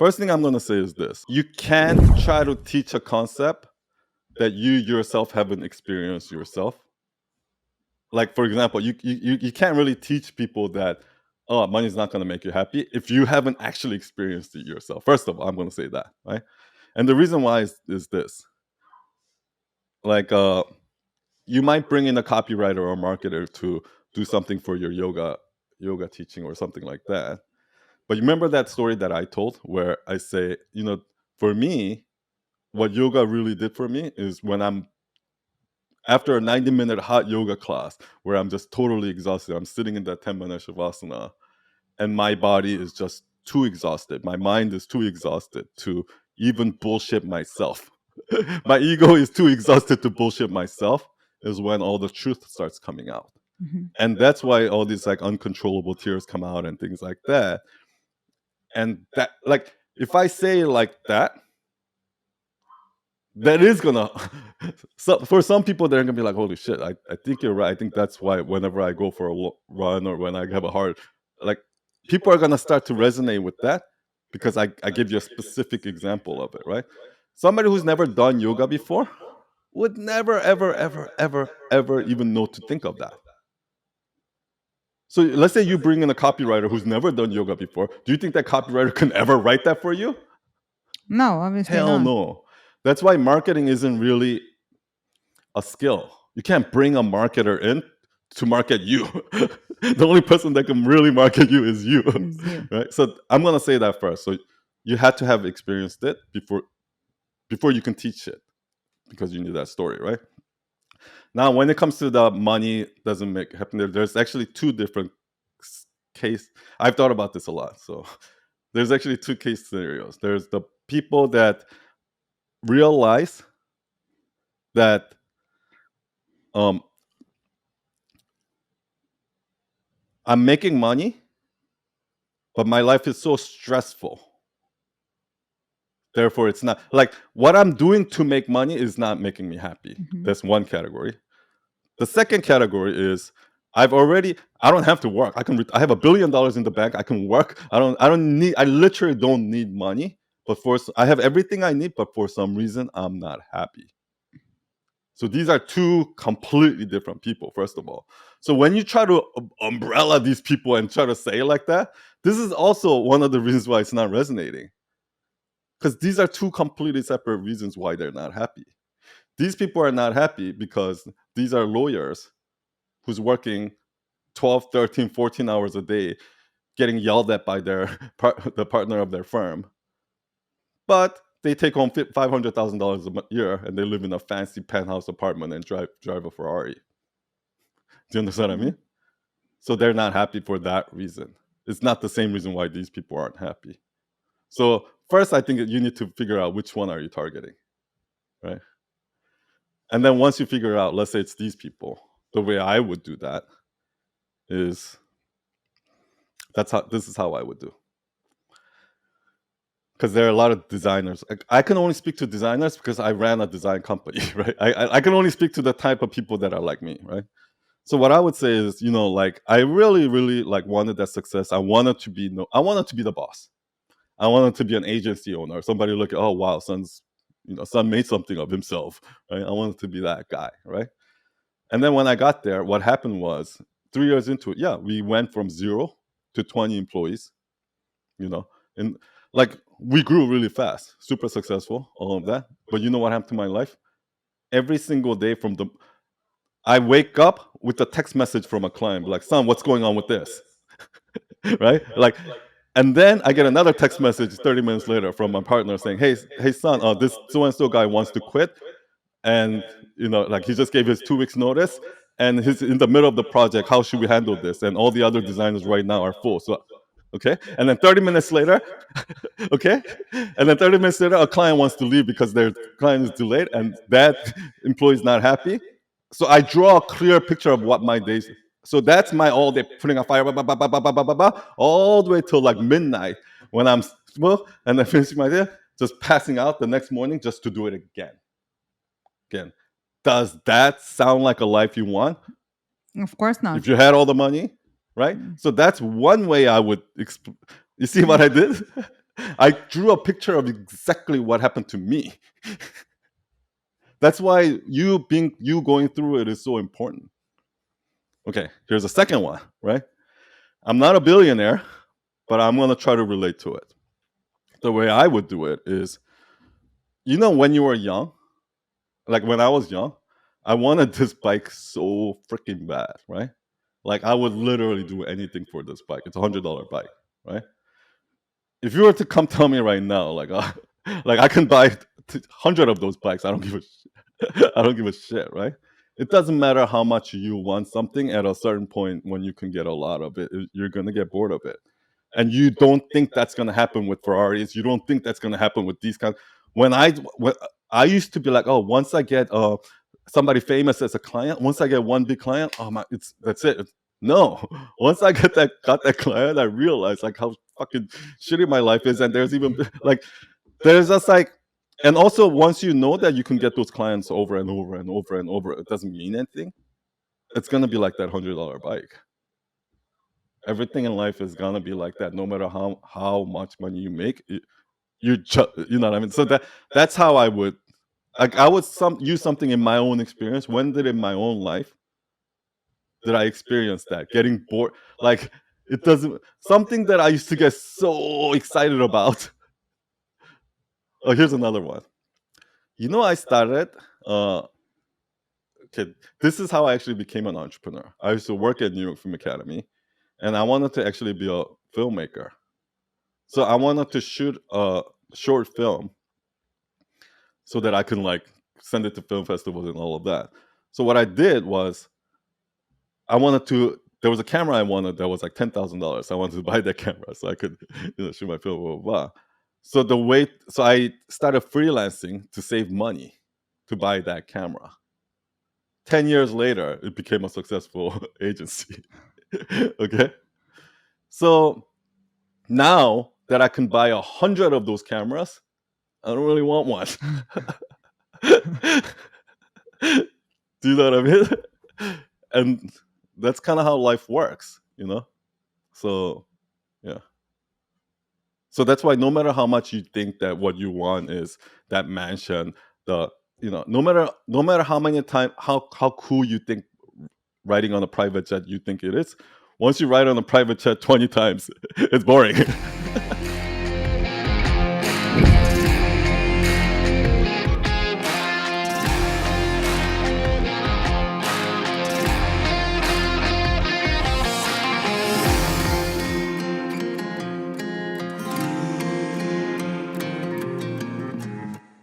First thing I'm going to say is this. You can't try to teach a concept that you yourself haven't experienced yourself. Like, for example, you can't really teach people that, oh, money is not going to make you happy if you haven't actually experienced it yourself. First of all, I'm going to say that, right? And the reason why is this. Like, you might bring in a copywriter or a marketer to do something for your yoga teaching or something like that. But you remember that story that I told where I say, for me, what yoga really did for me is when I'm after a 90-minute hot yoga class where I'm just totally exhausted, I'm sitting in that 10-minute shavasana, and my body is just too exhausted. My mind is too exhausted to even bullshit myself. My ego is too exhausted to bullshit myself, is when all the truth starts coming out. Mm-hmm. And that's why all these like uncontrollable tears come out and things like that. And that, like, if I say like that is gonna so for some people they're gonna be like, holy shit, I think you're right. I think that's why whenever I go for a run or when I have a hard, like, people are gonna start to resonate with that because I give you a specific example of it, right? Somebody who's never done yoga before would never ever even know to think of that. So let's say you bring in a copywriter who's never done yoga before. Do you think that copywriter can ever write that for you? No, obviously Hell not. no. That's why marketing isn't really a skill. You can't bring a marketer in to market you. The only person that can really market you is you. It's you. Right? So I'm gonna say that first. So you had to have experienced it before you can teach it, because you need that story, right? Now, when it comes to the money doesn't make happen, there's actually two different case. I've thought about this a lot. So there's actually two case scenarios. There's the people that realize that um, I'm making money, but my life is so stressful. Therefore, it's not like what I'm doing to make money is not making me happy. Mhm. That's one category. The second category is I don't have to work. I have $1 billion in the bank. I can work. I literally don't need money, but I have everything I need, but for some reason I'm not happy. So these are two completely different people, first of all. So when you try to umbrella these people and try to say it like that, this is also one of the reasons why it's not resonating. Because these are two completely separate reasons why they're not happy. These people are not happy because these are lawyers who's working 12, 13, 14 hours a day, getting yelled at by the partner of their firm. But they take home $500,000 a year and they live in a fancy penthouse apartment and drive a Ferrari. Do you understand what I mean? So they're not happy for that reason. It's not the same reason why these people aren't happy. So first, I think you need to figure out which one are you targeting, right? And then once you figure out, let's say it's these people, the way I would do that is this is how I would do. Because there are a lot of designers. I can only speak to designers because I ran a design company, right? I can only speak to the type of people that are like me, right? So what I would say is, like, I really, really like wanted that success. I wanted to be the boss. I wanted to be an agency owner. Somebody look at, oh wow, son made something of himself, right? I wanted to be that guy, right? And then when I got there, what happened was 3 years into it, yeah, we went from 0 to 20 employees, and like we grew really fast, super successful, all of that. But you know what happened to my life? Every single day I wake up with a text message from a client, like, son, what's going on with this? Right? Like, and then I get another text message 30 minutes later from my partner saying, hey, son, this so and so guy wants to quit, and like he just gave his 2 weeks notice, and he's in the middle of the project. How should we handle this? And all the other designers right now are full. So, okay. And then 30 minutes later, okay, and then 30 minutes later, a client wants to leave because their client is delayed, and that employee is not happy. So I draw a clear picture of what my days. So that's my all day putting a fire, all the way till like midnight when I'm well, and then finishing my day, just passing out the next morning just to do it again. Does that sound like a life you want? Of course not. If you had all the money, right? So that's one way I would. You see what I did? I drew a picture of exactly what happened to me. That's why you going through it is so important. Okay, here's a second one, right? I'm not a billionaire, but I'm gonna try to relate to it. The way I would do it is, when you were young, like when I was young, I wanted this bike so freaking bad, right? Like I would literally do anything for this bike. It's $100 bike, right? If you were to come tell me right now, like, like I can buy 100 of those bikes, I don't give a I don't give a shit, right? It doesn't matter how much you want something. At a certain point, when you can get a lot of it, you're gonna get bored of it, and you don't think that's gonna happen with Ferraris. You don't think that's gonna happen with these kinds. When I used to be like, oh, once I get somebody famous as a client, once I get one big client, oh my, that's it. No, once I got that client, I realized like how fucking shitty my life is, and there's even like there's just like, and also once you know that you can get those clients over and over and over and over, it doesn't mean anything. It's gonna be like that $100 bike. Everything in life is gonna be like that, no matter how much money you make. You know what I mean. So that's how I would, like, I would use something in my own experience. When did in my own life did I experience that getting bored? Like it doesn't something that I used to get so excited about. Oh, here's another one. I started. Okay, this is how I actually became an entrepreneur. I used to work at New York Film Academy, and I wanted to actually be a filmmaker. So I wanted to shoot a short film so that I can like send it to film festivals and all of that. So what I did was I wanted to. There was a camera I wanted that was like $10,000. I wanted to buy that camera so I could, shoot my film. Blah, blah, blah. So I started freelancing to save money to buy that camera. 10 years later, it became a successful agency. Okay, so now that I can buy 100 of those cameras, I don't really want one. Do you know what I mean? And that's kind of how life works. So yeah. So that's why no matter how much you think that what you want is that mansion, no matter how cool you think riding on a private jet you think it is, once you ride on a private jet 20 times, it's boring.